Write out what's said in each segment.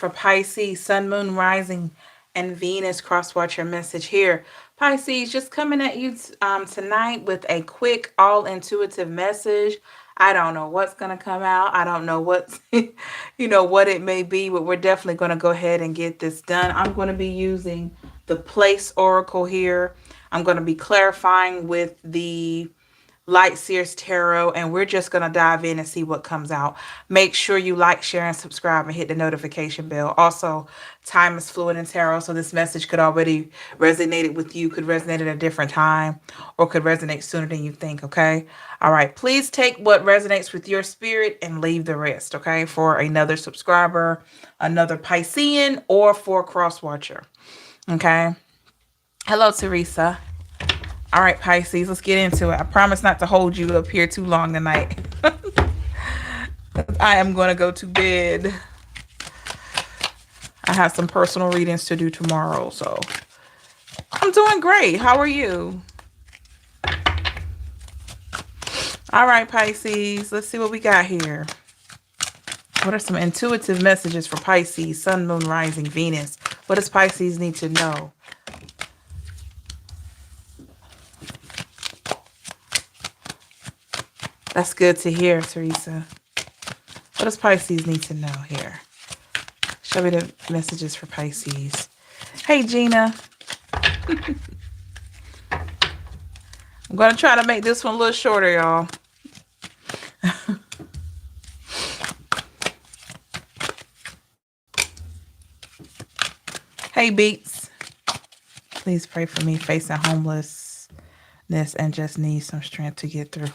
for Pisces, Sun, Moon, Rising, and Venus. Cross watch your message here. Pisces, just coming at you tonight with a quick, all intuitive message. I don't know what's going to come out. I don't know what's, what it may be, but we're definitely going to go ahead and get this done. I'm going to be using the Place Oracle here. I'm going to be clarifying with the Light Seers Tarot, and we're just going to dive in and see what comes out. Make sure you like, share, and subscribe and hit the notification bell. Also, time is fluid in tarot, so this message could already resonate with you, could resonate at a different time, or could resonate sooner than you think, okay? All right, please take what resonates with your spirit and leave the rest, okay? For another subscriber, another Piscean, or for a cross watcher, okay? Hello, Teresa. All right, Pisces, let's get into it. I promise not to hold you up here too long tonight. I am going to go to bed. I have some personal readings to do tomorrow, so I'm doing great. How are you? All right, Pisces, let's see what we got here. What are some intuitive messages for Pisces, Sun, Moon, Rising, Venus? What does Pisces need to know? That's good to hear, Teresa. What does Pisces need to know here? Show me the messages for Pisces. Hey, Gina. I'm going to try to make this one a little shorter, y'all. Hey, Beats. Please pray for me facing homelessness and just need some strength to get through.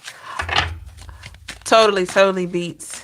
Totally, Beats.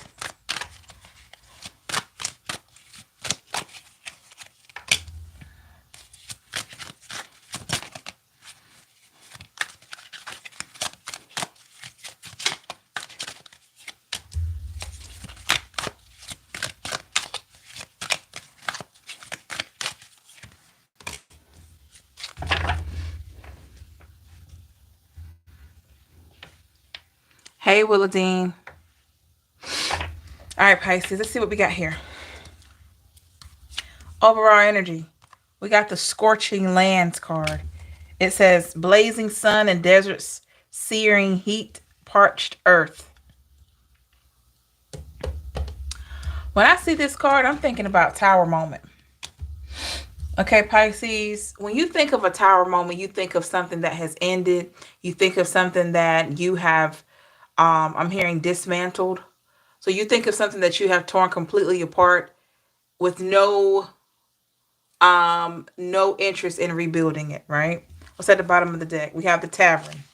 Hey, Willadine. All right, Pisces, let's see what we got here. Overall energy. We got the Scorching Lands card. It says blazing sun and deserts, searing heat, parched earth. When I see this card, I'm thinking about Tower Moment. Okay, Pisces, when you think of a Tower Moment, you think of something that has ended. You think of something that you have, I'm hearing dismantled. So you think of something that you have torn completely apart with no interest in rebuilding it, right? What's at the bottom of the deck? We have the tavern.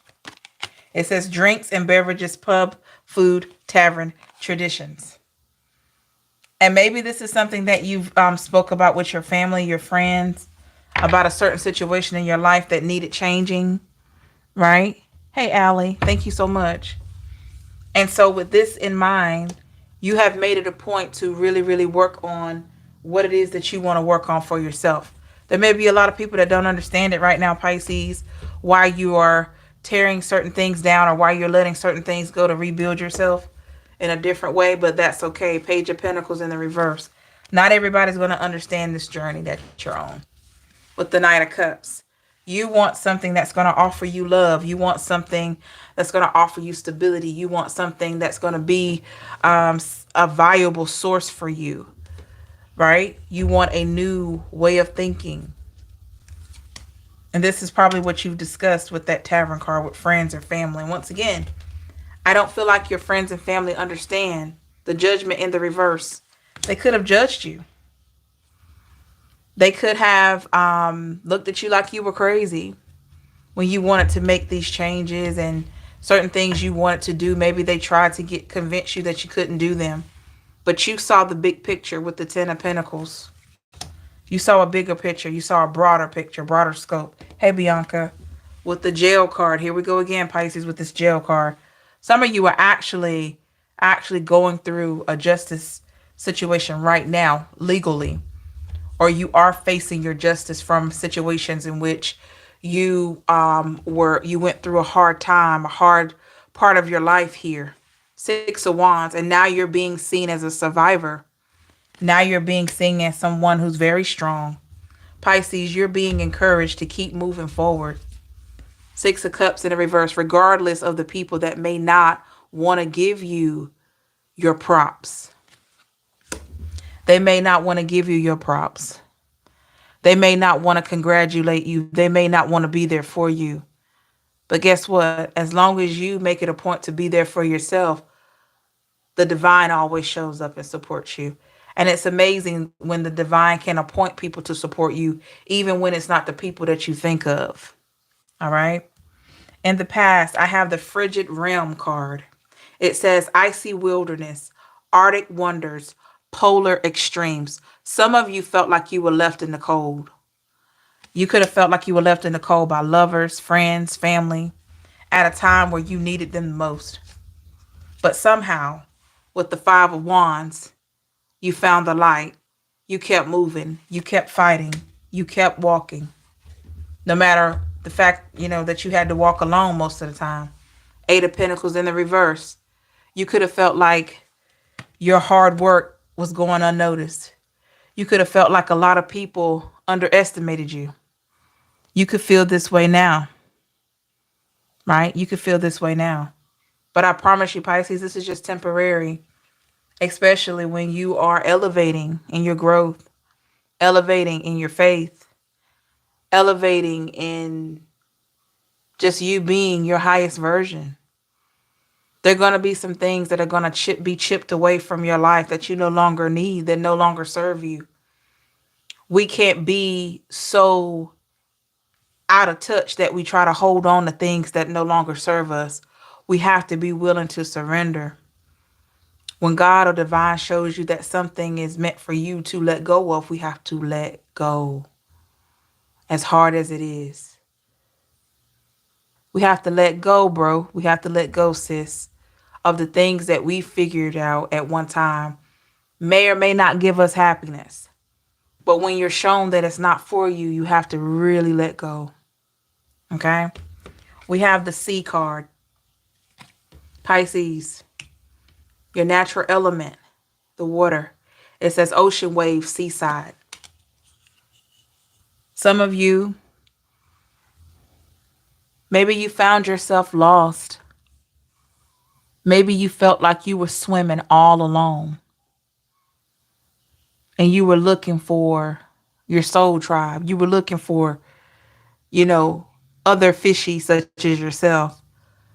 It says drinks and beverages, pub, food, tavern, traditions. And maybe this is something that you've spoke about with your family, your friends, about a certain situation in your life that needed changing, right? Hey, Allie, thank you so much. And so with this in mind, you have made it a point to really, really work on what it is that you want to work on for yourself. There may be a lot of people that don't understand it right now, Pisces, why you are tearing certain things down or why you're letting certain things go to rebuild yourself in a different way, but that's okay. Page of Pentacles in the reverse. Not everybody's going to understand this journey that you're on. With the Knight of Cups, you want something that's going to offer you love. You want something that's going to offer you stability. You want something that's going to be a valuable source for you, right? You want a new way of thinking. And this is probably what you've discussed with that tavern card with friends or family. And once again, I don't feel like your friends and family understand the judgment in the reverse. They could have judged you. They could have looked at you like you were crazy when you wanted to make these changes and certain things you wanted to do. Maybe they tried to convince you that you couldn't do them. But you saw the big picture with the Ten of Pentacles. You saw a bigger picture. You saw a broader picture, broader scope. Hey, Bianca, with the jail card. Here we go again, Pisces, with this jail card. Some of you are actually going through a justice situation right now, legally. Or you are facing your justice from situations in which you went through a hard time, a hard part of your life here. Six of Wands, and now you're being seen as a survivor. Now you're being seen as someone who's very strong. Pisces, you're being encouraged to keep moving forward. Six of Cups in the reverse, regardless of the people that may not want to give you your props. They may not want to give you your props. They may not want to congratulate you. They may not want to be there for you. But guess what? As long as you make it a point to be there for yourself, the divine always shows up and supports you. And it's amazing when the divine can appoint people to support you, even when it's not the people that you think of. All right. In the past, I have the Frigid Realm card. It says icy wilderness, Arctic wonders, polar extremes. Some of you felt like you were left in the cold. You could have felt like you were left in the cold by lovers, friends, family, at a time where you needed them the most. But somehow, with the Five of Wands, you found the light. You kept moving. You kept fighting. You kept walking. No matter the fact, that you had to walk alone most of the time. Eight of Pentacles in the reverse. You could have felt like your hard work was going unnoticed. You could have felt like a lot of people underestimated you. You could feel this way now, right? You could feel this way now. But I promise you, Pisces, this is just temporary, especially when you are elevating in your growth, elevating in your faith, elevating in just you being your highest version. There are going to be some things that are going to be chipped away from your life that you no longer need, that no longer serve you. We can't be so out of touch that we try to hold on to things that no longer serve us. We have to be willing to surrender. When God or divine shows you that something is meant for you to let go of, we have to let go. As hard as it is. We have to let go, bro. We have to let go, sis, of the things that we figured out at one time may or may not give us happiness. But when you're shown that it's not for you, you have to really let go. Okay? We have the Sea card. Pisces, your natural element, the water. It says ocean wave, seaside. Some of you, maybe you found yourself lost. Maybe you felt like you were swimming all alone. And you were looking for your soul tribe. You were looking for, other fishies such as yourself.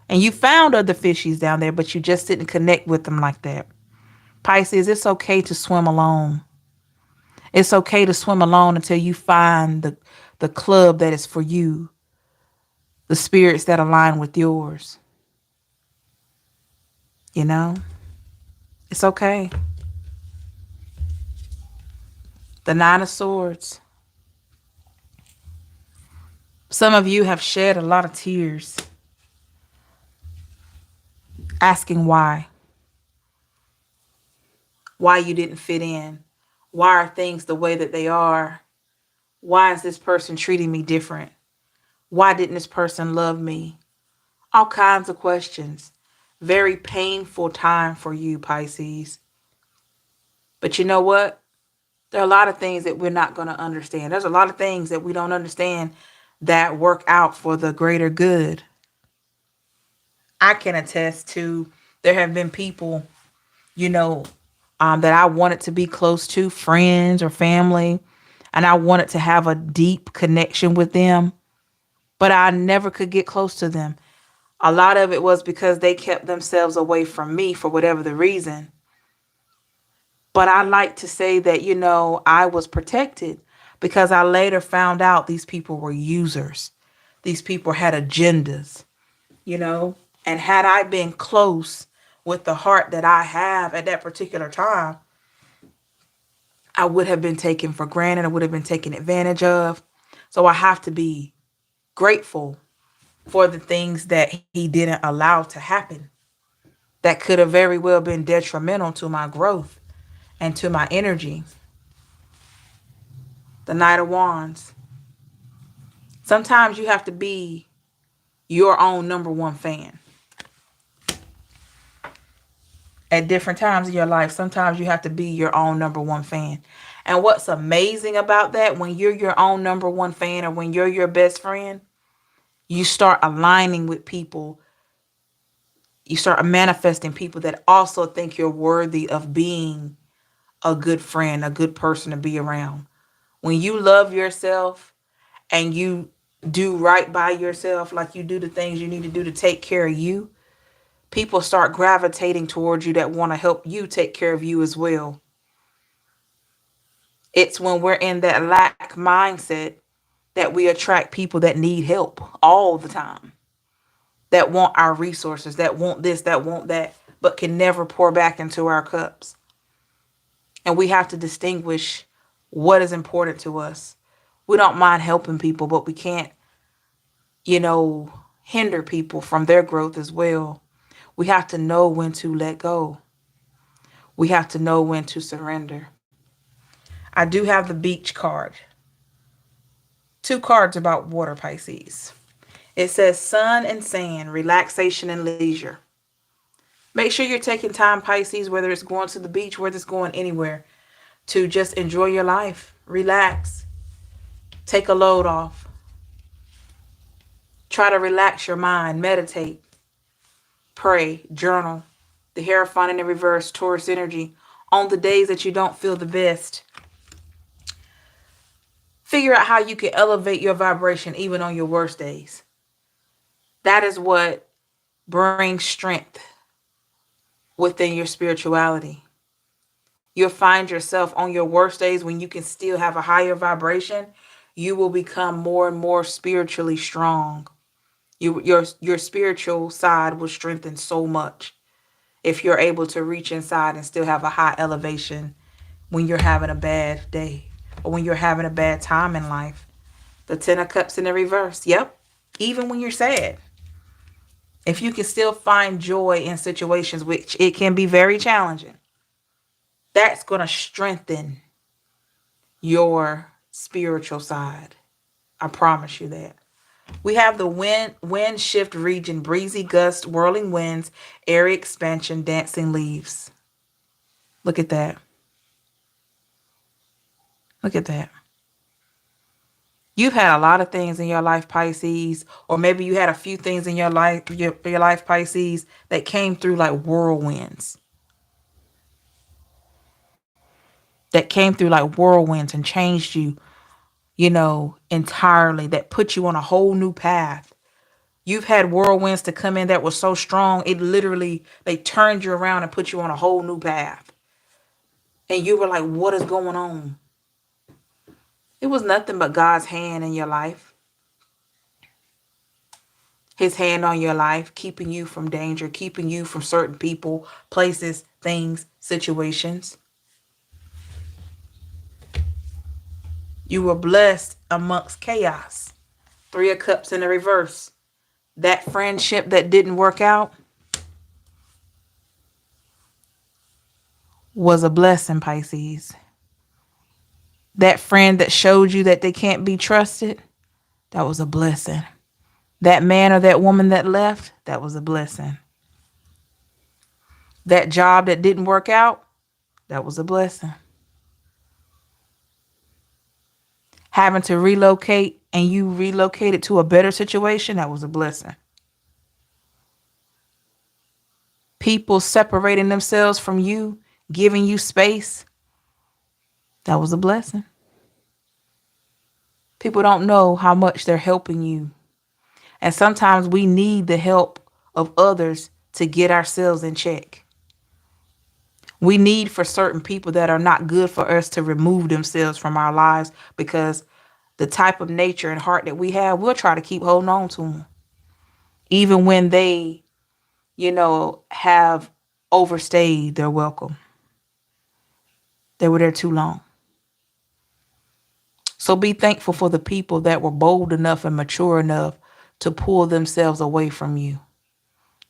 And you found other fishies down there, but you just didn't connect with them like that. Pisces, it's okay to swim alone. It's okay to swim alone until you find the club that is for you, the spirits that align with yours. It's okay. The Nine of Swords. Some of you have shed a lot of tears, asking why you didn't fit in. Why are things the way that they are? Why is this person treating me different? Why didn't this person love me? All kinds of questions. Very painful time for you, Pisces. But you know what? There are a lot of things that we're not going to understand. There's a lot of things that we don't understand that work out for the greater good. I can attest to there have been people, that I wanted to be close to, friends or family, and I wanted to have a deep connection with them, but I never could get close to them. A lot of it was because they kept themselves away from me for whatever the reason. But I like to say that, I was protected because I later found out these people were users. These people had agendas, and had I been close with the heart that I have at that particular time, I would have been taken for granted. I would have been taken advantage of. So I have to be grateful for the things that he didn't allow to happen that could have very well been detrimental to my growth and to my energy. The Knight of Wands. Sometimes you have to be your own number one fan. at different times in your life. Sometimes you have to be your own number one fan. And what's amazing about that, when you're your own number one fan or when you're your best friend, you start aligning with people. You start manifesting people that also think you're worthy of being a good friend, a good person to be around. When you love yourself and you do right by yourself, like you do the things you need to do to take care of you, people start gravitating towards you that want to help you take care of you as well. It's when we're in that lack mindset that we attract people that need help all the time, that want our resources, that want this, that want that, but can never pour back into our cups. And we have to distinguish what is important to us. We don't mind helping people, but we can't, hinder people from their growth as well. We have to know when to let go. We have to know when to surrender. I do have the beach card. Two cards about water, Pisces. It says sun and sand, relaxation and leisure. Make sure you're taking time, Pisces, whether it's going to the beach, whether it's going anywhere, to just enjoy your life, relax, take a load off. Try to relax your mind, meditate, pray, journal. The Hierophant in the reverse, Taurus energy. On the days that you don't feel the best, figure out how you can elevate your vibration even on your worst days. That is what brings strength within your spirituality. You'll find yourself on your worst days when you can still have a higher vibration. You will become more and more spiritually strong. Your spiritual side will strengthen so much if you're able to reach inside and still have a high elevation when you're having a bad day or when you're having a bad time in life. The Ten of Cups in the reverse. Yep. Even when you're sad. If you can still find joy in situations, which it can be very challenging, that's going to strengthen your spiritual side. I promise you that. We have the wind shift region, breezy gust, whirling winds, airy expansion, dancing leaves. Look at that. Look at that. You've had a lot of things in your life, Pisces, or maybe you had a few things in your life, Pisces, that came through like whirlwinds. That came through like whirlwinds and changed you, entirely, that put you on a whole new path. You've had whirlwinds to come in that were so strong, they turned you around and put you on a whole new path. And you were like, what is going on? It was nothing but God's hand in your life. His hand on your life, keeping you from danger, keeping you from certain people, places, things, situations. You were blessed amongst chaos. Three of Cups in the reverse. That friendship that didn't work out was a blessing, Pisces. That friend that showed you that they can't be trusted, that was a blessing. That man or that woman that left, that was a blessing. That job that didn't work out, that was a blessing. Having to relocate and you relocated to a better situation, that was a blessing. People separating themselves from you, giving you space, that was a blessing. People don't know how much they're helping you. And sometimes we need the help of others to get ourselves in check. We need for certain people that are not good for us to remove themselves from our lives, because the type of nature and heart that we have, we'll try to keep holding on to them. Even when they, have overstayed their welcome. They were there too long. So be thankful for the people that were bold enough and mature enough to pull themselves away from you,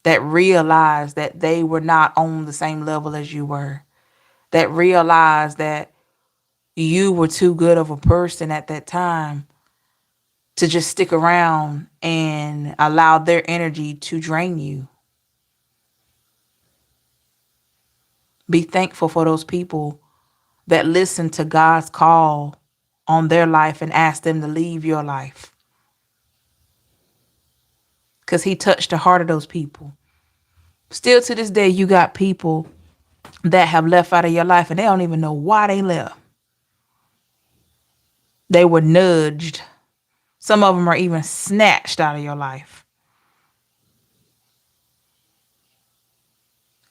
that realized that they were not on the same level as you were, that realized that you were too good of a person at that time to just stick around and allow their energy to drain you. Be thankful for those people that listen to God's call on their life and ask them to leave your life. Because he touched the heart of those people. Still to this day, you got people that have left out of your life and they don't even know why they left. They were nudged. Some of them are even snatched out of your life.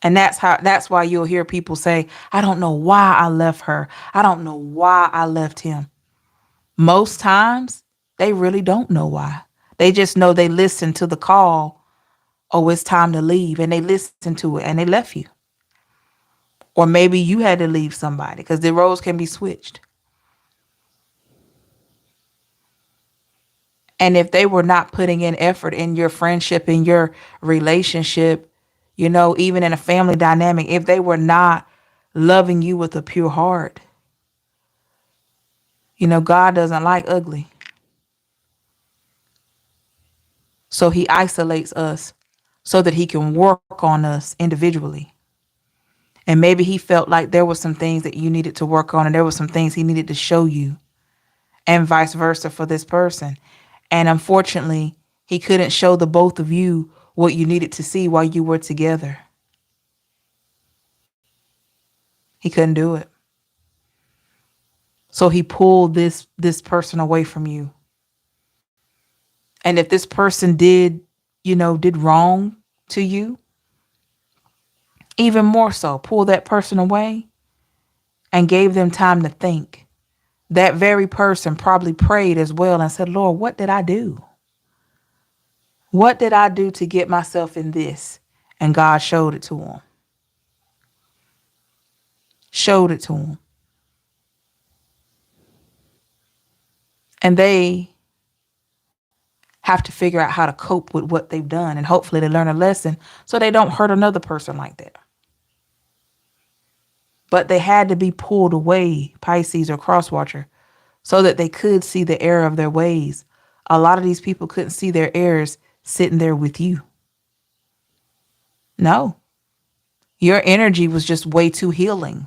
And that's why you'll hear people say, I don't know why I left her. I don't know why I left him. Most times, they really don't know why. They just know they listened to the call, oh, it's time to leave. And they listened to it and they left you. Or maybe you had to leave somebody because the roles can be switched. And if they were not putting in effort in your friendship, in your relationship, even in a family dynamic, if they were not loving you with a pure heart, God doesn't like ugly. So he isolates us so that he can work on us individually. And maybe he felt like there were some things that you needed to work on and there were some things he needed to show you, and vice versa for this person. And unfortunately, he couldn't show the both of you what you needed to see while you were together. He couldn't do it. So he pulled this person away from you. And if this person did wrong to you, even more so, pull that person away and gave them time to think. That very person probably prayed as well and said, Lord, what did I do? What did I do to get myself in this? And God showed it to him. Showed it to him. And they have to figure out how to cope with what they've done. And hopefully they learn a lesson so they don't hurt another person like that. But they had to be pulled away, Pisces or Crosswatcher, so that they could see the error of their ways. A lot of these people couldn't see their errors sitting there with you. No. Your energy was just way too healing.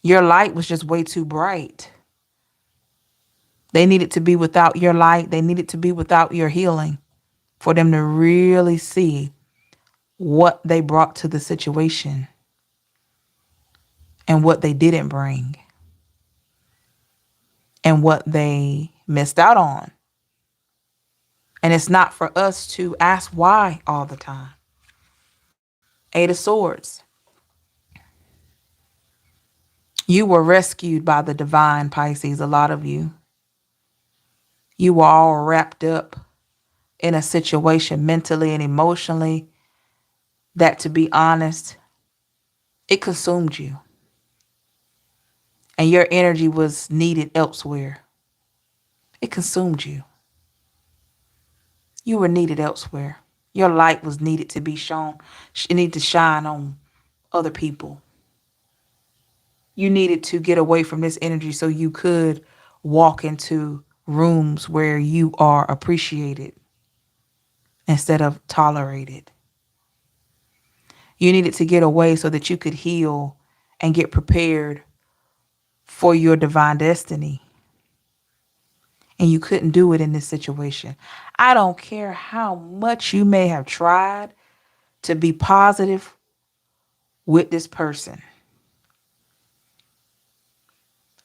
Your light was just way too bright. They needed to be without your light. They needed to be without your healing for them to really see what they brought to the situation and what they didn't bring and what they missed out on. And it's not for us to ask why all the time. Eight of Swords. You were rescued by the divine, Pisces, a lot of you. You were all wrapped up in a situation mentally and emotionally that, to be honest, it consumed you. And your energy was needed elsewhere. It consumed you. You were needed elsewhere. Your light was needed to be shown. It needed to shine on other people. You needed to get away from this energy so you could walk into rooms where you are appreciated instead of tolerated. You needed to get away so that you could heal and get prepared for your divine destiny. And you couldn't do it in this situation. I don't care how much you may have tried to be positive with this person.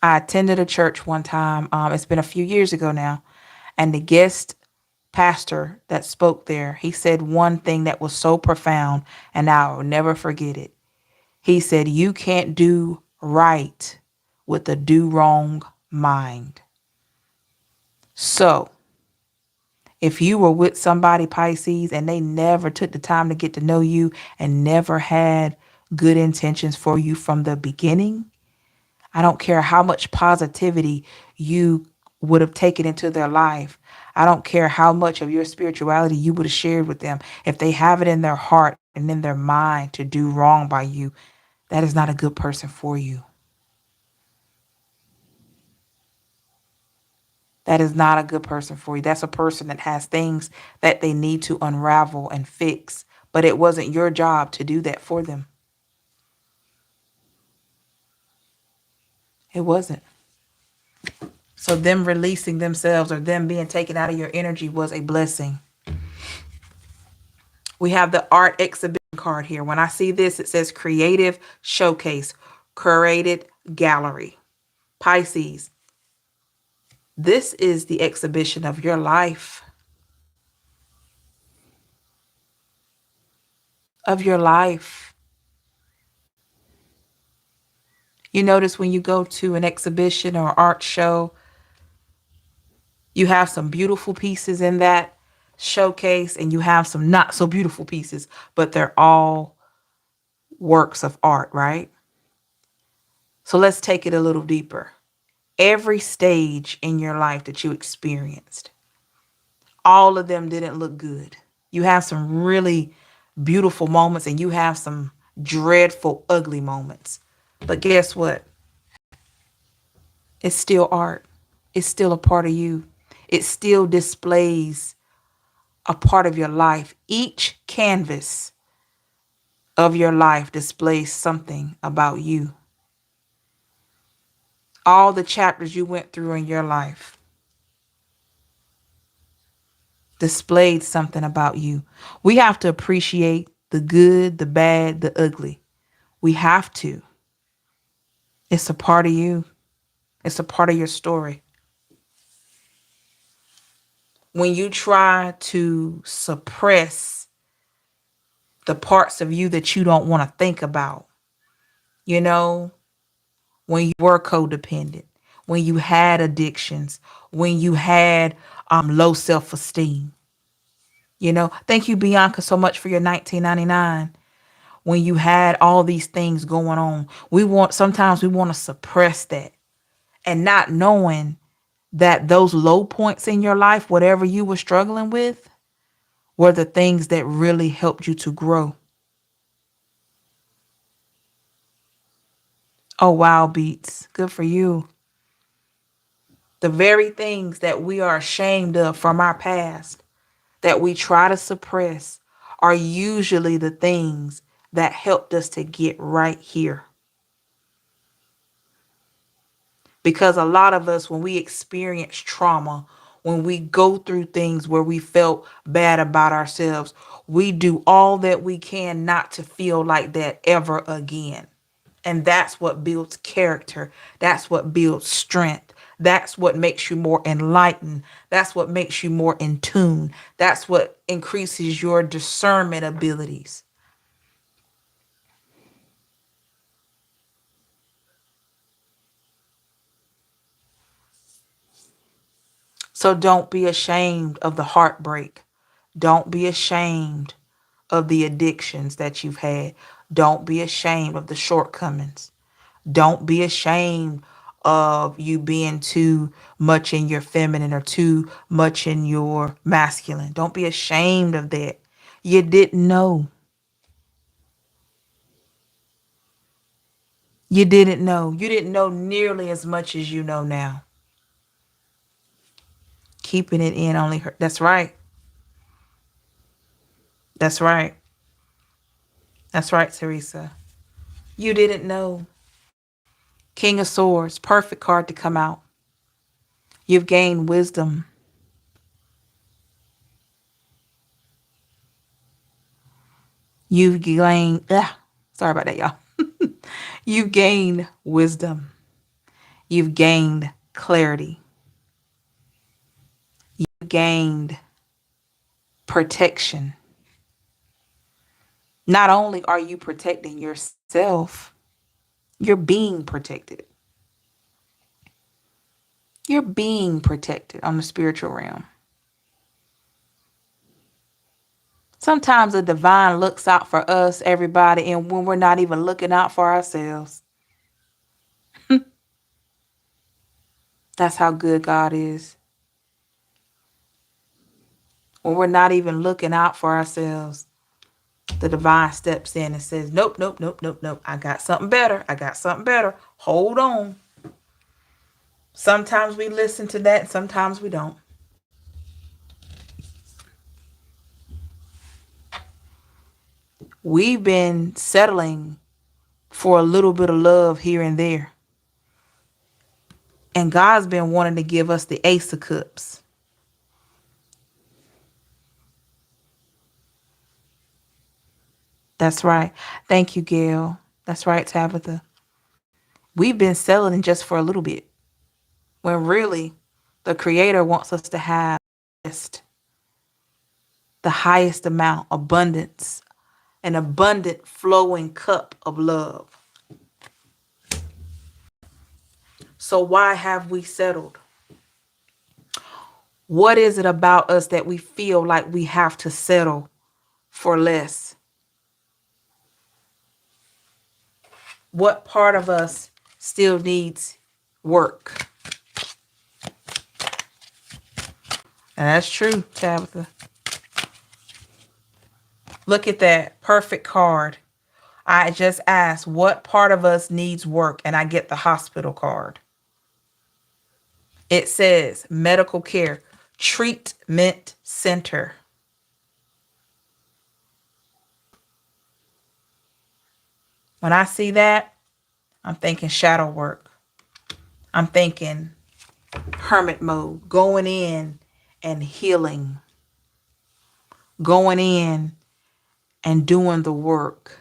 I attended a church one time. It's been a few years ago now. And the guest pastor that spoke there, he said one thing that was so profound, and I'll never forget it. He said, you can't do right with a do wrong mind. So if you were with somebody, Pisces, and they never took the time to get to know you and never had good intentions for you from the beginning, I don't care how much positivity you would have taken into their life. I don't care how much of your spirituality you would have shared with them. If they have it in their heart and in their mind to do wrong by you, that is not a good person for you. That is not a good person for you. That's a person that has things that they need to unravel and fix, but it wasn't your job to do that for them. It wasn't. So them releasing themselves or them being taken out of your energy was a blessing. We have the art exhibition card here. When I see this, it says creative showcase, curated gallery. Pisces, this is the exhibition of your life. Of your life. You notice when you go to an exhibition or art show, you have some beautiful pieces in that showcase and you have some not so beautiful pieces, but they're all works of art, right? So let's take it a little deeper. Every stage in your life that you experienced, all of them didn't look good. You have some really beautiful moments and you have some dreadful, ugly moments. But guess what? It's still art. It's still a part of you. It still displays a part of your life. Each canvas of your life displays something about you. All the chapters you went through in your life displayed something about you. We have to appreciate the good, the bad, the ugly. We have to. It's a part of you. It's a part of your story. When you try to suppress the parts of you that you don't want to think about, you know, when you were codependent, when you had addictions, when you had low self-esteem, thank you, Bianca, so much for your 1999. When you had all these things going on, sometimes we want to suppress that, and not knowing that those low points in your life, whatever you were struggling with, were the things that really helped you to grow. Oh, wow, Beats. Good for you. The very things that we are ashamed of from our past, that we try to suppress, are usually the things that helped us to get right here. Because a lot of us, when we experience trauma, when we go through things where we felt bad about ourselves, we do all that we can not to feel like that ever again. And that's what builds character. That's what builds strength. That's what makes you more enlightened. That's what makes you more in tune. That's what increases your discernment abilities. So don't be ashamed of the heartbreak. Don't be ashamed of the addictions that you've had. Don't be ashamed of the shortcomings. Don't be ashamed of you being too much in your feminine or too much in your masculine. Don't be ashamed of that. You didn't know. You didn't know. You didn't know nearly as much as you know now. Keeping it in only hurt. That's right. That's right. That's right, Teresa. You didn't know. King of Swords, perfect card to come out. You've gained wisdom. You've gained, sorry about that, y'all. You've gained wisdom. You've gained clarity. You've gained protection. Not only are you protecting yourself, you're being protected. You're being protected on the spiritual realm. Sometimes the divine looks out for us, everybody, and when we're not even looking out for ourselves. That's how good God is. When we're not even looking out for ourselves, the divine steps in and says, nope, nope, nope, nope, nope. I got something better. I got something better. Hold on. Sometimes we listen to that, and sometimes we don't. We've been settling for a little bit of love here and there. And God's been wanting to give us the Ace of Cups. That's right. Thank you, Gail. That's right, Tabitha. We've been settling just for a little bit, when really the Creator wants us to have the highest amount, abundance, an abundant flowing cup of love. So why have we settled? What is it about us that we feel like we have to settle for less? What part of us still needs work? And that's true, Tabitha. Look at that perfect card. I just asked what part of us needs work, and I get the hospital card. It says medical care, treatment center. When I see that, I'm thinking shadow work. I'm thinking hermit mode, going in and healing, going in and doing the work,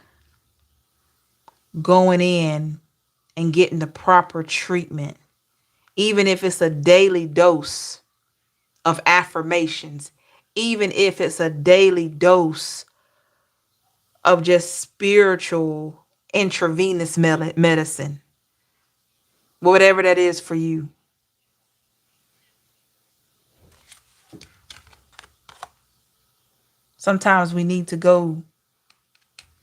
going in and getting the proper treatment, even if it's a daily dose of affirmations, even if it's a daily dose of just spiritual intravenous medicine, whatever that is for you. Sometimes we need to go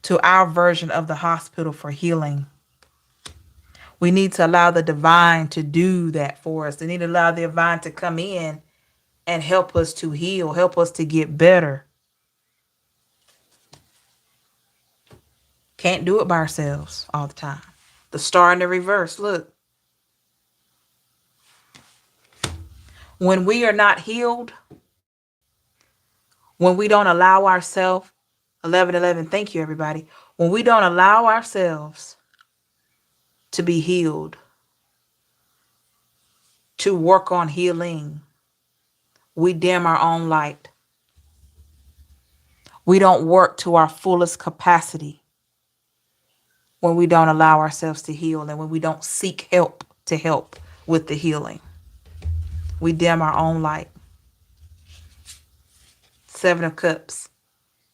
to our version of the hospital for healing. We need to allow the divine to do that for us. They need to allow the divine to come in and help us to heal, help us to get better. Can't do it by ourselves all the time. The star in the reverse, look. When we are not healed, when we don't allow ourselves, 11:11, thank you, everybody. When we don't allow ourselves to be healed, to work on healing, we dim our own light. We don't work to our fullest capacity when we don't allow ourselves to heal and when we don't seek help to help with the healing. We dim our own light. 7 of Cups.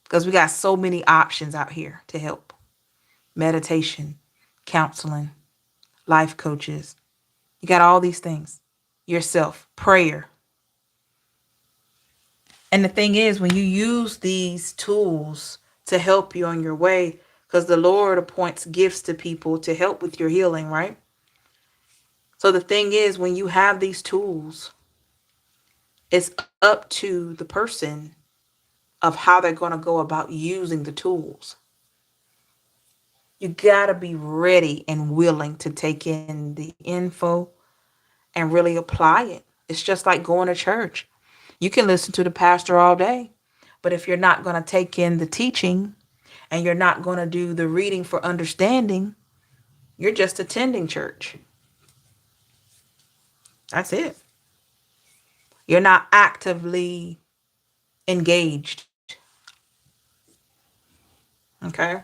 Because we got so many options out here to help. Meditation, counseling, life coaches. You got all these things. Yourself, prayer. And the thing is, when you use these tools to help you on your way, because the Lord appoints gifts to people to help with your healing, right? So the thing is, when you have these tools, it's up to the person of how they're going to go about using the tools. You got to be ready and willing to take in the info and really apply it. It's just like going to church. You can listen to the pastor all day, but if you're not going to take in the teaching and you're not going to do the reading for understanding, you're just attending church. That's it. You're not actively engaged. Okay?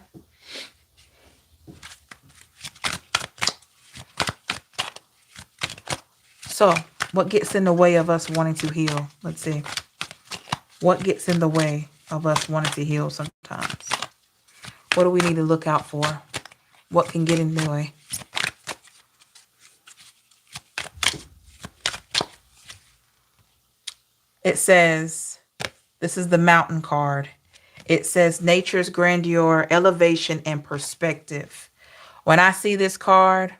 So, what gets in the way of us wanting to heal? Let's see. What gets in the way of us wanting to heal sometimes? What do we need to look out for? What can get in the way? It says, this is the mountain card. It says nature's grandeur, elevation, and perspective. When I see this card,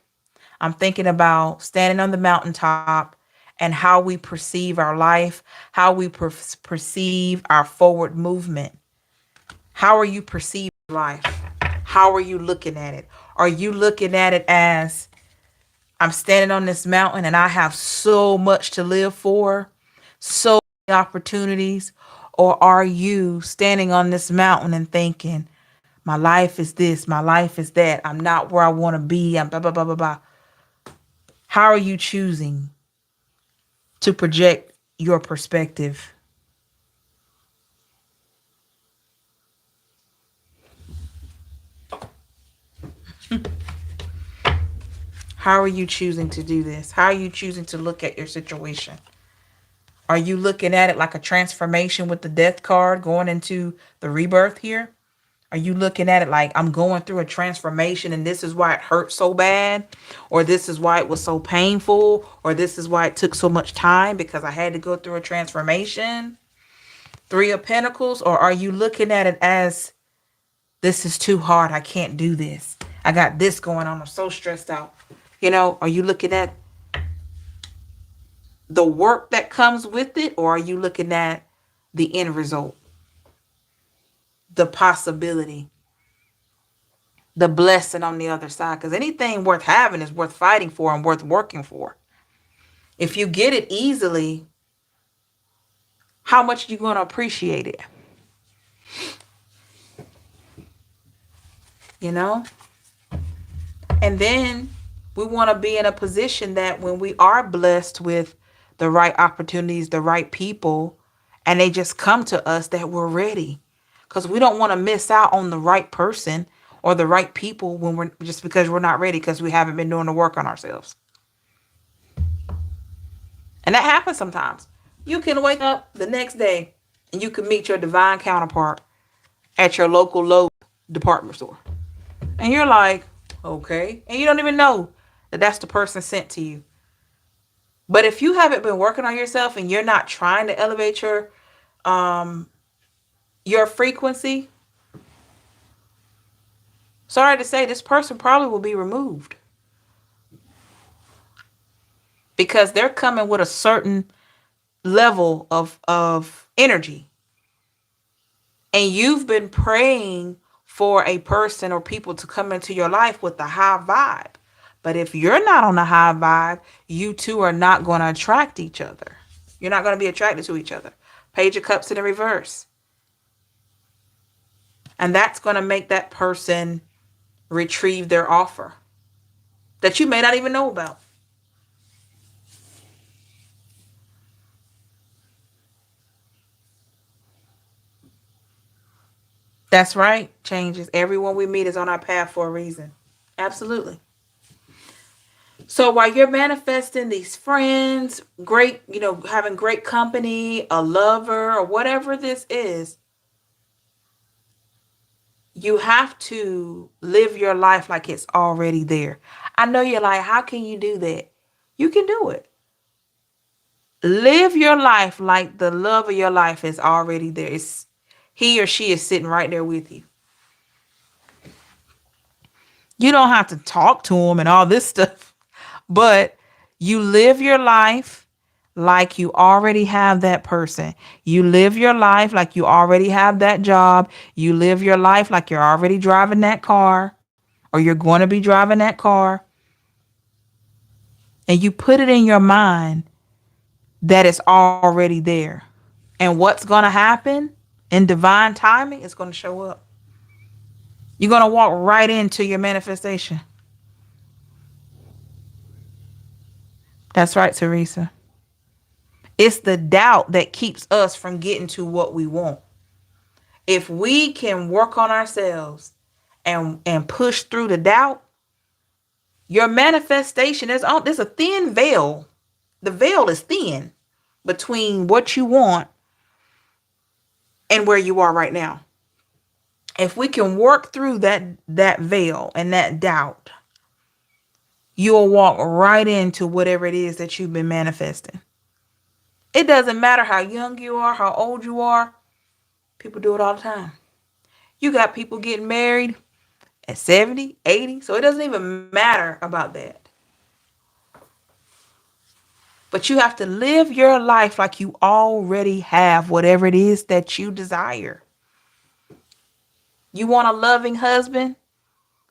I'm thinking about standing on the mountaintop and how we perceive our life, how we perceive our forward movement. How are you perceiving life? How are you looking at it? Are you looking at it as I'm standing on this mountain and I have so much to live for, so many opportunities? Or are you standing on this mountain and thinking, my life is this, my life is that, I'm not where I want to be, I'm blah, blah, blah, blah, blah. How are you choosing to project your perspective? How are you choosing to do this? How are you choosing to look at your situation? Are you looking at it like a transformation with the death card going into the rebirth here? Are you looking at it like I'm going through a transformation and this is why it hurt so bad? Or this is why it was so painful? Or this is why it took so much time because I had to go through a transformation? Three of Pentacles? Or are you looking at it as this is too hard. I can't do this. I got this going on. I'm so stressed out. Are you looking at the work that comes with it? Or are you looking at the end result? The possibility, the blessing on the other side. Because anything worth having is worth fighting for and worth working for. If you get it easily, how much are you going to appreciate it? And then we want to be in a position that when we are blessed with the right opportunities, the right people, and they just come to us, that we're ready. Because we don't want to miss out on the right person or the right people when we're just because we're not ready because we haven't been doing the work on ourselves. And that happens sometimes. You can wake up the next day and you can meet your divine counterpart at your local department store. And you're like, okay. And you don't even know that that's the person sent to you. But if you haven't been working on yourself and you're not trying to elevate your frequency, sorry to say, this person probably will be removed. Because they're coming with a certain level of energy. And you've been praying for a person or people to come into your life with a high vibe. But if you're not on a high vibe, you two are not going to attract each other. You're not going to be attracted to each other. Page of Cups in the reverse. And that's going to make that person retrieve their offer that you may not even know about. That's right. Changes. Everyone we meet is on our path for a reason. Absolutely. So while you're manifesting these friends, great, having great company, a lover, or whatever this is, you have to live your life like it's already there. I know you're like, how can you do that? You can do it. Live your life like the love of your life is already there. He or she is sitting right there with you. You don't have to talk to them and all this stuff, but you live your life like you already have that person. You live your life like you already have that job. You live your life like you're already driving that car or you're going to be driving that car. And you put it in your mind that it's already there. And what's going to happen in divine timing is going to show up. You're going to walk right into your manifestation. That's right, Teresa. It's the doubt that keeps us from getting to what we want. If we can work on ourselves and push through the doubt, your manifestation there's a thin veil. The veil is thin between what you want and where you are right now. If we can work through that veil and that doubt, you'll walk right into whatever it is that you've been manifesting. It doesn't matter how young you are, how old you are. People do it all the time. You got people getting married at 70, 80, so it doesn't even matter about that. But you have to live your life like you already have whatever it is that you desire. You want a loving husband,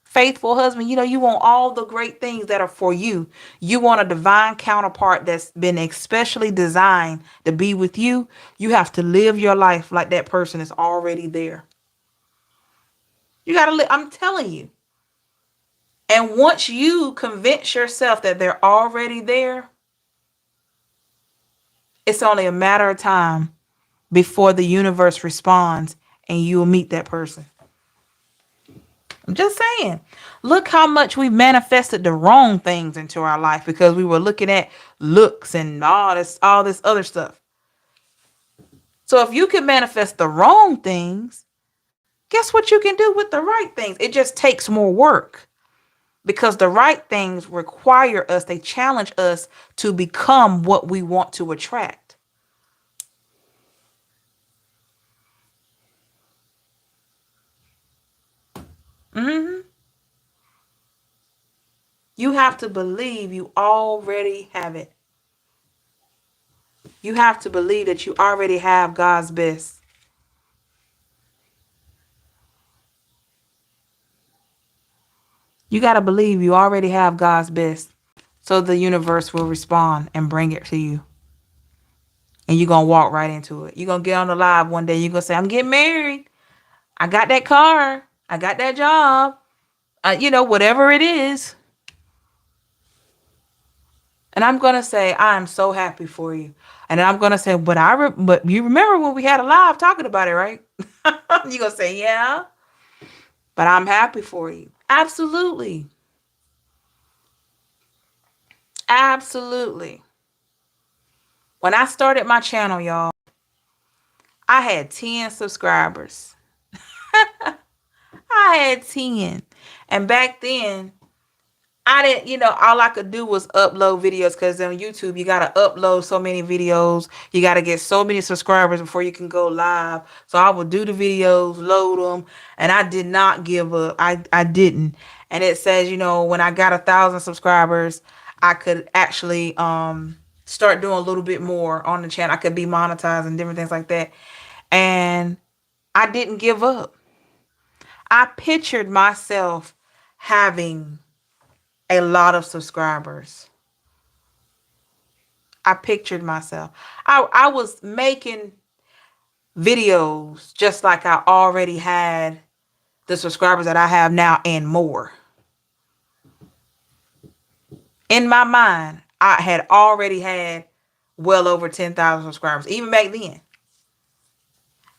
faithful husband. You want all the great things that are for you. You want a divine counterpart that's been especially designed to be with you. You have to live your life like that person is already there. You got to live. I'm telling you. And once you convince yourself that they're already there, it's only a matter of time before the universe responds and you'll meet that person. I'm just saying. Look how much we manifested the wrong things into our life because we were looking at looks and all this other stuff. So if you can manifest the wrong things, guess what you can do with the right things? It just takes more work because the right things require us, they challenge us to become what we want to attract. hmm You have to believe you already have it. You have to believe that you already have God's best. You got to believe you already have God's best. So the universe will respond and bring it to you. And you're going to walk right into it. You're going to get on the live one day. You're going to say, I'm getting married. I got that car. I got that job. Whatever it is. And I'm going to say, I'm so happy for you. And then I'm going to say, but you remember when we had a live talking about it, right? You're going to say, yeah, but I'm happy for you. Absolutely. Absolutely. When I started my channel, y'all, I had 10 subscribers. I had 10. And back then, I didn't, all I could do was upload videos because on YouTube, you got to upload so many videos. You got to get so many subscribers before you can go live. So I would do the videos, load them, and I did not give up. I didn't. And it says, when I got 1,000 subscribers, I could actually start doing a little bit more on the channel. I could be monetized and different things like that. And I didn't give up. I pictured myself having a lot of subscribers. I pictured myself. I was making videos just like I already had the subscribers that I have now and more. In my mind, I had already had well over 10,000 subscribers, even back then.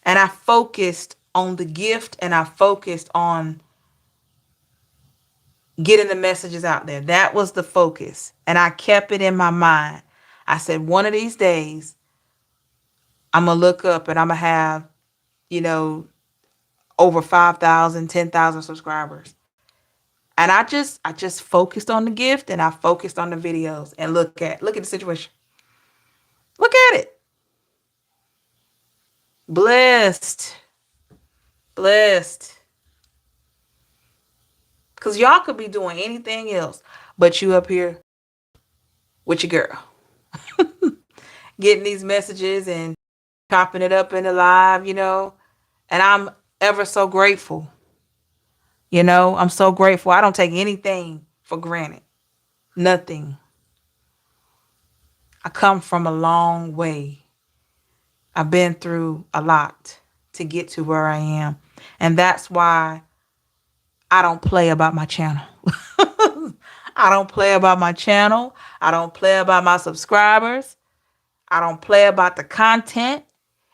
And I focused on the gift and I focused on getting the messages out there. That was the focus. And I kept it in my mind. I said, one of these days, I'm going to look up and I'm going to have, over 5,000, 10,000 subscribers. And I just focused on the gift and I focused on the videos and look at the situation. Look at it. Blessed. Blessed. Because y'all could be doing anything else, but you up here with your girl. Getting these messages and chopping it up in the live, and I'm ever so grateful. I'm so grateful. I don't take anything for granted. Nothing. I come from a long way. I've been through a lot to get to where I am. And that's why I don't play about my channel. I don't play about my channel. I don't play about my subscribers. I don't play about the content.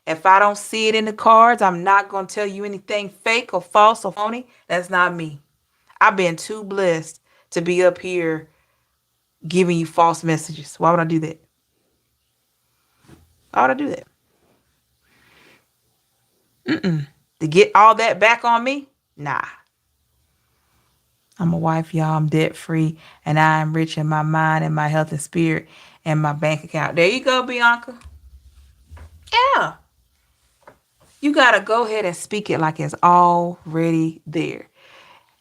If I don't see it in the cards, I'm not going to tell you anything fake or false or phony. That's not me. I've been too blessed to be up here giving you false messages. Why would I do that? Why would I do that? To get all that back on me? Nah. I'm a wife, y'all. I'm debt free and I am rich in my mind and my health and spirit and my bank account. There you go, Bianca. Yeah. You got to go ahead and speak it like it's already there.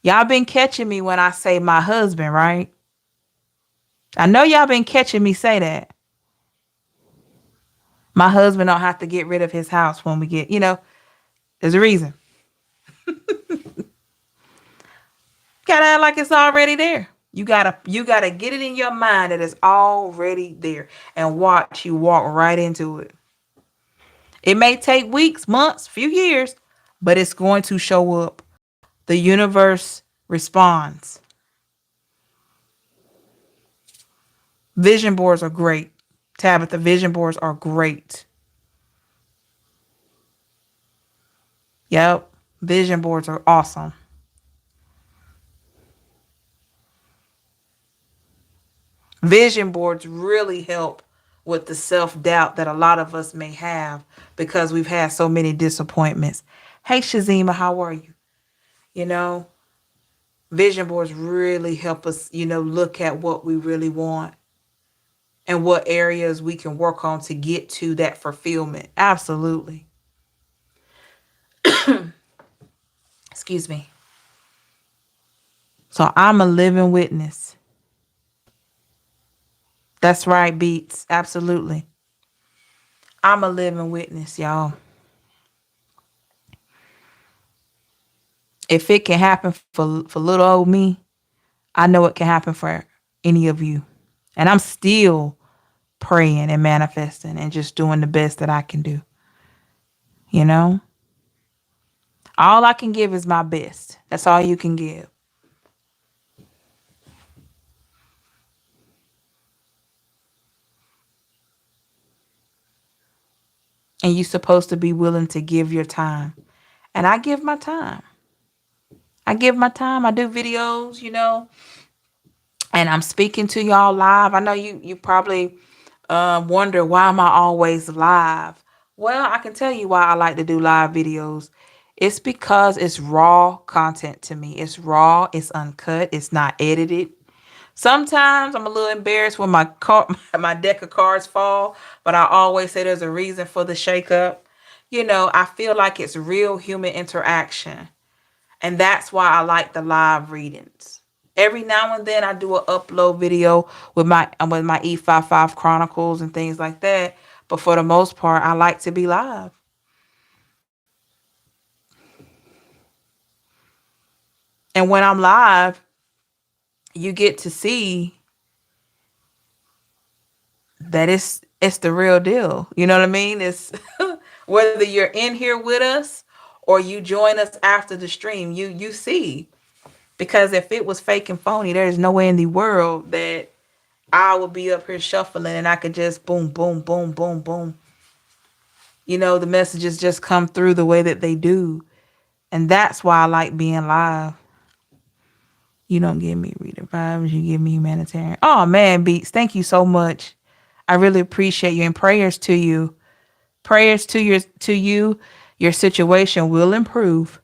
Y'all been catching me when I say my husband, right? I know y'all been catching me say that. My husband don't have to get rid of his house when we get, there's a reason. Gotta act like it's already there. You gotta get it in your mind that it's already there and watch you walk right into it. It may take weeks, months, few years, but it's going to show up. The universe responds. Vision boards are great. Tabitha, vision boards are great. Yep. Vision boards are awesome. Vision boards really help with the self-doubt that a lot of us may have because we've had so many disappointments. Hey, Shazima, how are you? You know, vision boards really help us, look at what we really want and what areas we can work on to get to that fulfillment. Absolutely. Excuse me. So I'm a living witness. That's right, Beats. Absolutely. I'm a living witness, y'all. If it can happen for little old me, I know it can happen for any of you. And I'm still praying and manifesting and just doing the best that I can do. You know? All I can give is my best. That's all you can give. And you're supposed to be willing to give your time. And I give my time. I give my time. I do videos, and I'm speaking to y'all live. I know you probably wonder, why am I always live? Well, I can tell you why I like to do live videos. It's because it's raw content to me. It's raw, it's uncut, it's not edited. Sometimes I'm a little embarrassed when my deck of cards fall, but I always say there's a reason for the shakeup. I feel like it's real human interaction. And that's why I like the live readings. Every now and then I do an upload video with my E55 Chronicles and things like that. But for the most part, I like to be live. And when I'm live, you get to see that it's the real deal. You know what I mean? It's whether you're in here with us or you join us after the stream, you see. Because if it was fake and phony, there's no way in the world that I would be up here shuffling and I could just boom, boom, boom, boom, boom. The messages just come through the way that they do. And that's why I like being live. You don't give me reading vibes, you give me humanitarian. Oh man, Beats, thank you so much. I really appreciate you, and prayers to you. Prayers to you. Your situation will improve.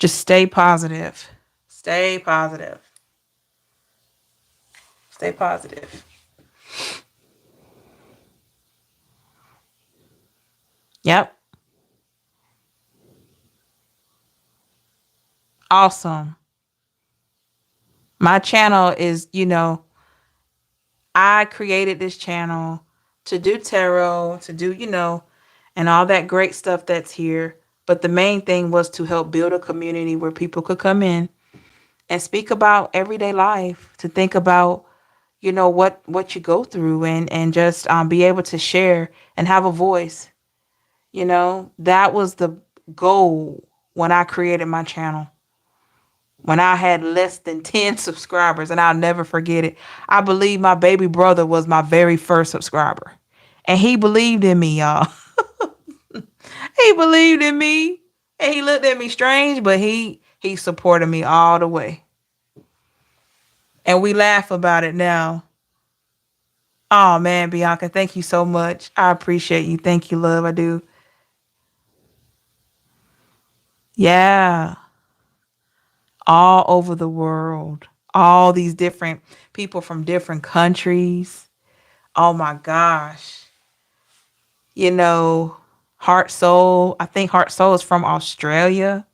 Just stay positive. Stay positive. Stay positive. Yep. Awesome. My channel is, I created this channel to do tarot, to do, and all that great stuff that's here. But the main thing was to help build a community where people could come in and speak about everyday life, to think about, what you go through, and just be able to share and have a voice. That was the goal when I created my channel. When I had less than 10 subscribers, and I'll never forget it. I believe my baby brother was my very first subscriber. And he believed in me, y'all. He believed in me. And he looked at me strange, but he supported me all the way. And we laugh about it now. Oh man, Bianca, thank you so much. I appreciate you. Thank you, love. I do. Yeah. All over the world. All these different people from different countries. Oh my gosh. you know, Heart Soul. I think Heart Soul is from Australia,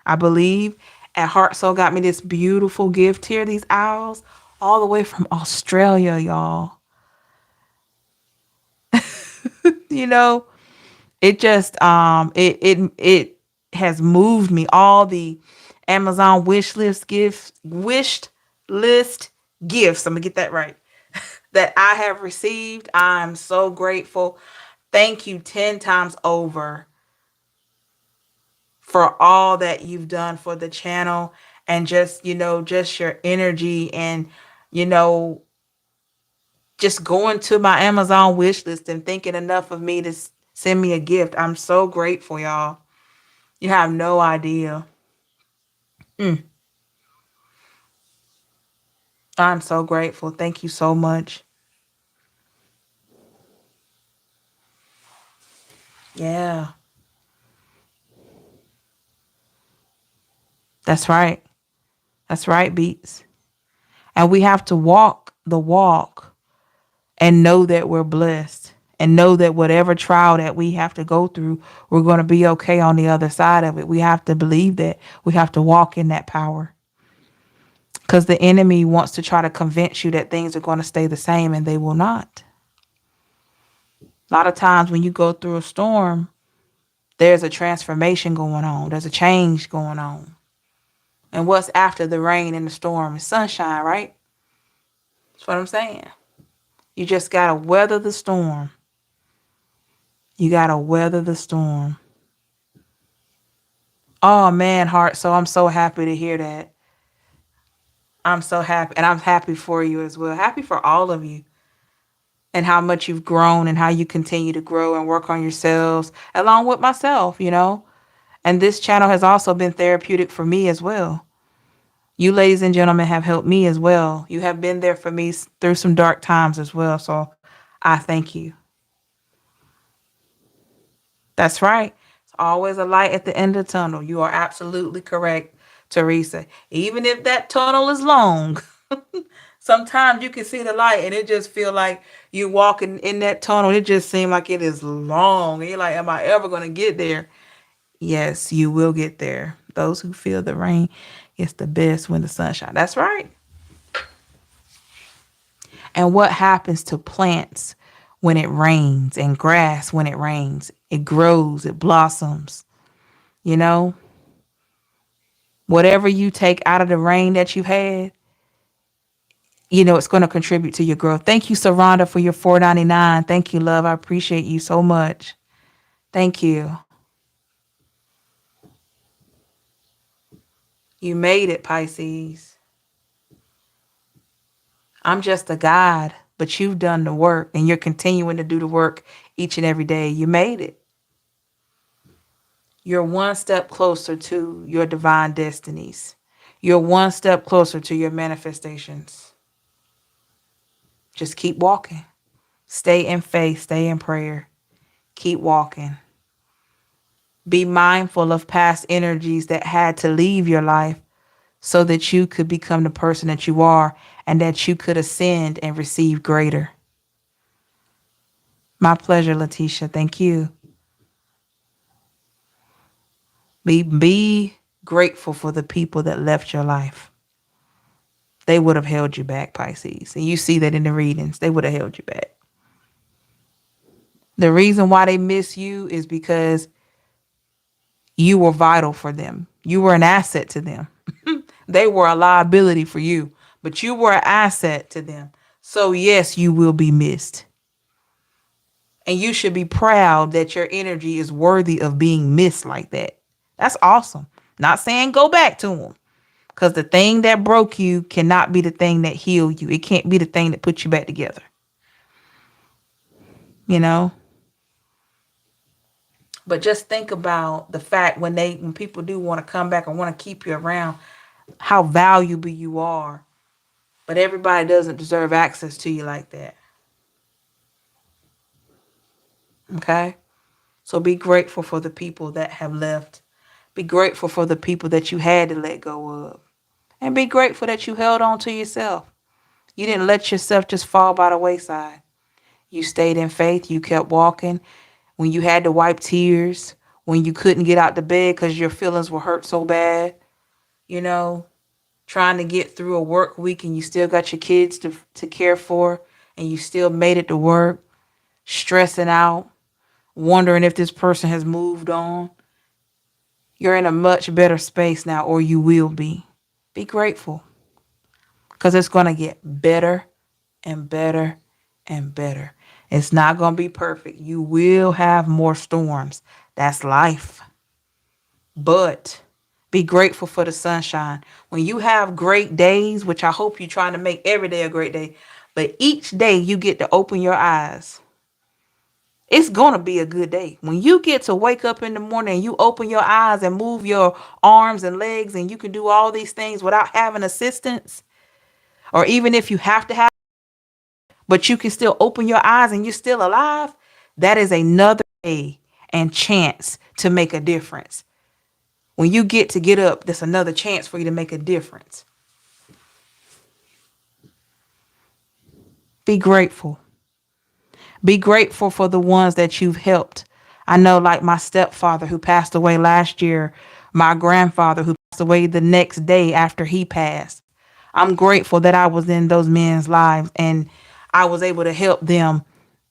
I believe. And Heart Soul got me this beautiful gift here, these owls, all the way from Australia, y'all. You know, it just it has moved me. All the Amazon wished list gifts. I'm gonna get that right. That I have received. I'm so grateful. Thank you 10 times over for all that you've done for the channel, and just, just your energy, and, you know, just going to my Amazon wish list and thinking enough of me to send me a gift. I'm so grateful, y'all. You have no idea. Mm, I'm so grateful. Thank you so much. Yeah, that's right. That's right, Beats. And we have to walk the walk and know that we're blessed and know that whatever trial that we have to go through, we're going to be okay on the other side of it. We have to believe that. We have to walk in that power because the enemy wants to try to convince you that things are going to stay the same and they will not. A lot of times when you go through a storm, there's a transformation going on. There's a change going on. And what's after the rain and the storm is sunshine, right? That's what I'm saying. You just got to weather the storm. You got to weather the storm. Oh man, Heart. So I'm so happy to hear that. I'm so happy. And I'm happy for you as well. Happy for all of you and how much you've grown and how you continue to grow and work on yourselves along with myself. And this channel has also been therapeutic for me as well. You ladies and gentlemen have helped me as well. You have been there for me through some dark times as well. So I thank you. That's right. It's always a light at the end of the tunnel. You are absolutely correct, Teresa. Even if that tunnel is long, sometimes you can see the light and it just feel like you're walking in that tunnel. It just seems like it is long. And you're like, am I ever going to get there? Yes, you will get there. Those who feel the rain, it's the best when the sun shines. That's right. And what happens to plants when it rains and grass when it rains? It grows, it blossoms, you know? Whatever you take out of the rain that you've had, it's going to contribute to your growth. Thank you, Saranda, for your $4.99. Thank you, love. I appreciate you so much. Thank you. You made it, Pisces. I'm just a guide, but you've done the work and you're continuing to do the work each and every day. You made it. You're one step closer to your divine destinies. You're one step closer to your manifestations. Just keep walking. Stay in faith. Stay in prayer. Keep walking. Be mindful of past energies that had to leave your life so that you could become the person that you are and that you could ascend and receive greater. My pleasure, Letitia. Thank you. Be grateful for the people that left your life. They would have held you back, Pisces. And you see that in the readings. They would have held you back. The reason why they miss you is because you were vital for them. You were an asset to them. They were a liability for you, but you were an asset to them. So yes, you will be missed. And you should be proud that your energy is worthy of being missed like that. That's awesome. Not saying go back to them. Because the thing that broke you cannot be the thing that healed you. It can't be the thing that put you back together. You know? But just think about the fact when people do want to come back and want to keep you around, how valuable you are. But everybody doesn't deserve access to you like that. Okay? So be grateful for the people that have left. Be grateful for the people that you had to let go of. And be grateful that you held on to yourself. You didn't let yourself just fall by the wayside. You stayed in faith. You kept walking. When you had to wipe tears, when you couldn't get out the bed because your feelings were hurt so bad, trying to get through a work week and you still got your kids to care for and you still made it to work, stressing out, wondering if this person has moved on. You're in a much better space now, or you will be. Be grateful because it's going to get better and better and better. It's not going to be perfect. You will have more storms. That's life. But be grateful for the sunshine. When you have great days, which I hope you're trying to make every day a great day, But each day you get to open your eyes, it's going to be a good day. When you get to wake up in the morning and you open your eyes and move your arms and legs and you can do all these things without having assistance, or even if you have to have, but you can still open your eyes and you're still alive, that is another day and chance to make a difference. When you get to get up, there's another chance for you to make a difference. Be grateful. Be grateful for the ones that you've helped. I know, like my stepfather who passed away last year, my grandfather who passed away the next day after he passed. I'm grateful that I was in those men's lives and I was able to help them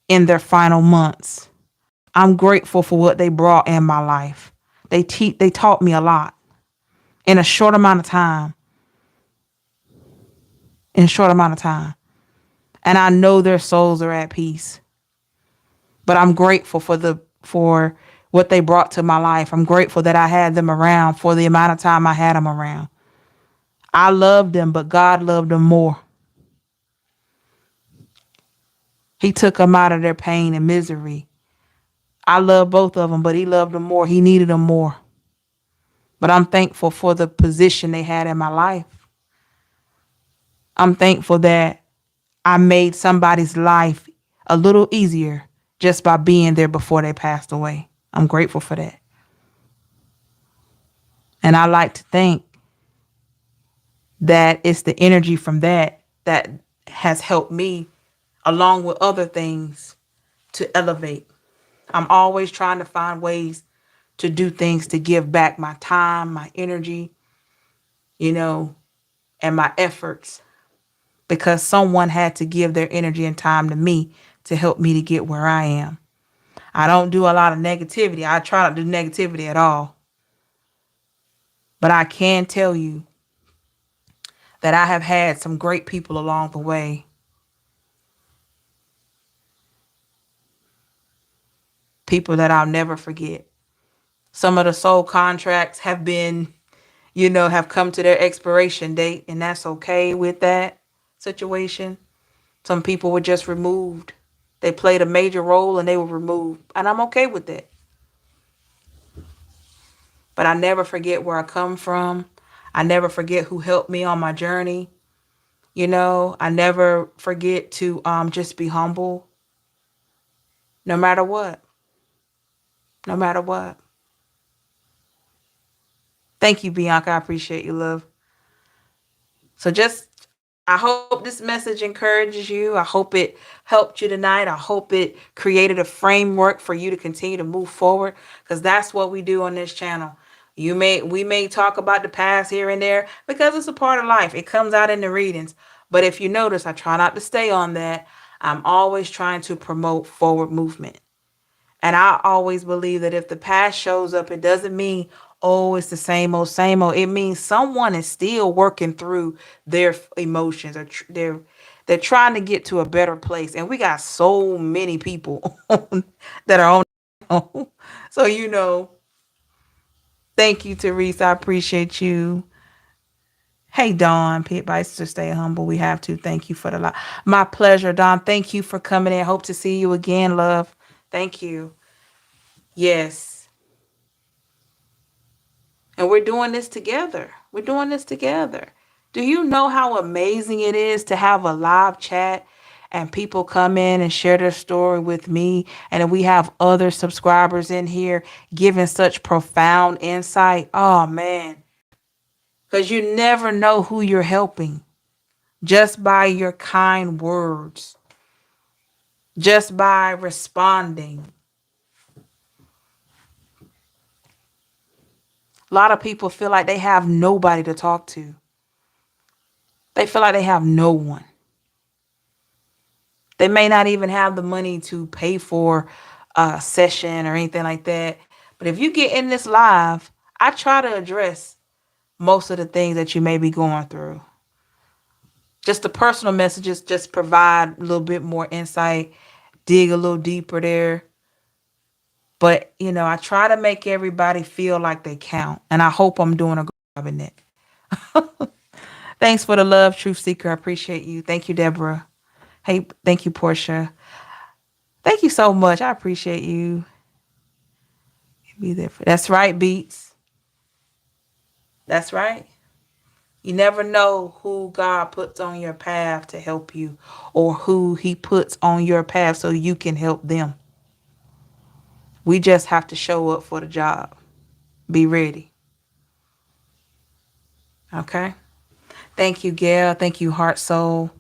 in their final months. I'm grateful for what they brought in my life. They taught me a lot in a short amount of time. In a short amount of time. And I know their souls are at peace. But I'm grateful for what they brought to my life. I'm grateful that I had them around for the amount of time I had them around. I loved them, but God loved them more. He took them out of their pain and misery. I love both of them, but he loved them more. He needed them more. But I'm thankful for the position they had in my life. I'm thankful that I made somebody's life a little easier just by being there before they passed away. I'm grateful for that. And I like to think that it's the energy from that has helped me, along with other things, to elevate. I'm always trying to find ways to do things to give back my time, my energy, and my efforts, because someone had to give their energy and time to me to help me to get where I am. I don't do a lot of negativity. I try not to do negativity at all. But I can tell you that I have had some great people along the way. People that I'll never forget. Some of the soul contracts have been, have come to their expiration date, and that's okay with that situation. Some people were just removed. They played a major role and they were removed. And I'm okay with that. But I never forget where I come from. I never forget who helped me on my journey. I never forget to just be humble. No matter what. No matter what. Thank you, Bianca. I appreciate you, love. So I hope this message encourages you. I hope it helped you tonight. I hope it created a framework for you to continue to move forward, because that's what we do on this channel. We may talk about the past here and there because it's a part of life. It comes out in the readings. But if you notice, I try not to stay on that. I'm always trying to promote forward movement. And I always believe that if the past shows up, it doesn't mean, oh, it's the same old, same old. It means someone is still working through their emotions, or they're trying to get to a better place. And we got so many people that are on. So, thank you, Teresa. I appreciate you. Hey, Dawn, Pit Bites to stay humble. We have to. Thank you for the lot. My pleasure, Dawn. Thank you for coming in. Hope to see you again, love. Thank you. Yes. And we're doing this together. We're doing this together. Do you know how amazing it is to have a live chat and people come in and share their story with me, and then we have other subscribers in here giving such profound insight? Oh, man. Because you never know who you're helping just by your kind words, just by responding. A lot of people feel like they have nobody to talk to. They feel like they have no one. They may not even have the money to pay for a session or anything like that. But if you get in this live, I try to address most of the things that you may be going through. Just the personal messages just provide a little bit more insight, dig a little deeper there. But, I try to make everybody feel like they count. And I hope I'm doing a good job in that. Thanks for the love, Truth Seeker. I appreciate you. Thank you, Deborah. Hey, thank you, Portia. Thank you so much. I appreciate you. Be there for that's right, Beats. That's right. You never know who God puts on your path to help you or who he puts on your path so you can help them. We just have to show up for the job. Be ready. Okay? Thank you, Gail. Thank you, Heart Soul.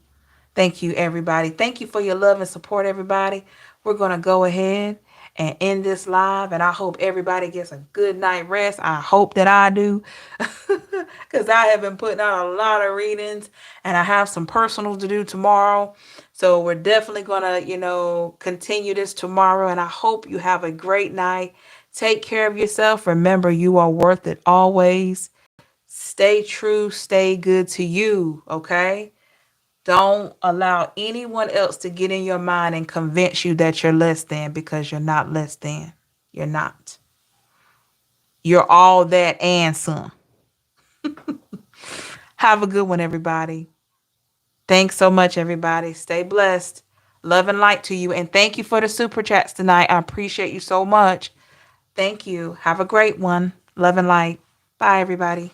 Thank you, everybody. Thank you for your love and support, everybody. We're going to go ahead and end this live, and I hope everybody gets a good night rest. I hope that I do, because I have been putting out a lot of readings, and I have some personal to do tomorrow. So we're definitely going to, continue this tomorrow, and I hope you have a great night. Take care of yourself. Remember, you are worth it always. Stay true. Stay good to you, okay? Don't allow anyone else to get in your mind and convince you that you're less than, because you're not less than. You're not. You're all that and some. Have a good one, everybody. Thanks so much, everybody. Stay blessed. Love and light to you. And thank you for the super chats tonight. I appreciate you so much. Thank you. Have a great one. Love and light. Bye, everybody.